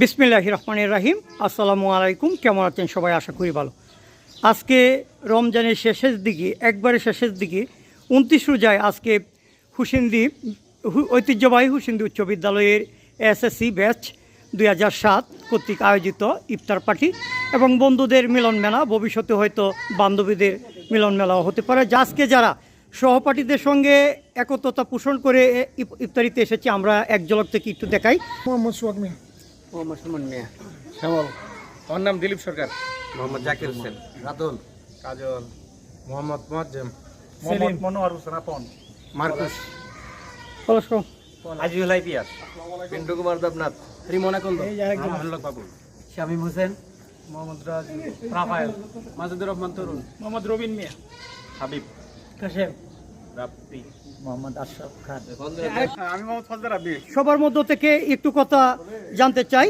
বিসমিল্লাহির রহমানির রহিম। আসসালামু আলাইকুম। কেমন আছেন সবাই? আশা করি ভালো। আজকে রমজানের শেষের দিকে, একবারে শেষের দিকে 29 রোজায় আজকে হুসেন্দি ঐতিহ্যবাহী হুসেন্দি উচ্চ বিদ্যালয়ের এসএসসি ব্যাচ 2007 কর্তৃক আয়োজিত ইফতার পার্টি এবং বন্ধুদের মিলন মেলা, ভবিষ্যতে হয়তো বান্ধবীদের মিলন মেলাও হতে পারে। আজকে যারা সহপাঠীদের সঙ্গে একত্রতা পোষণ করে ইফতারিতে এসেছি, আমরা এক ঝলক থেকে একটু দেখাই। মোহাম্মদ সোহাগ মিয়া, মোহাম্মদ সুমন মিয়া, শ্যামল, আমার নাম দিলীপ সরকার, মোহাম্মদ জাকির হোসেন, রাতুল, কাজল, মোহাম্মদ মোয়াজ্জেম, মোহাম্মদ মনোয়ার হোসেন আপন, মার্কুস, আজিউল আইপিয়াস, পিন্টু কুমার দেবনাথ, রিমনা কুন্দ, মোহাম্মদ বাবু, শামীম হোসেন, মোহাম্মদ রাজু, রাফায়েল, মাসুদুর রহমান তরুণ, মোহাম্মদ রবিন মিয়া, হাবিব, কাশেম, রাপ্পি, মোহাম্মদ আশরাফ খান। আমি মোহাম্মদ ফজল রাব্বি। সবার মধ্য থেকে একটু কথা জানতে চাই।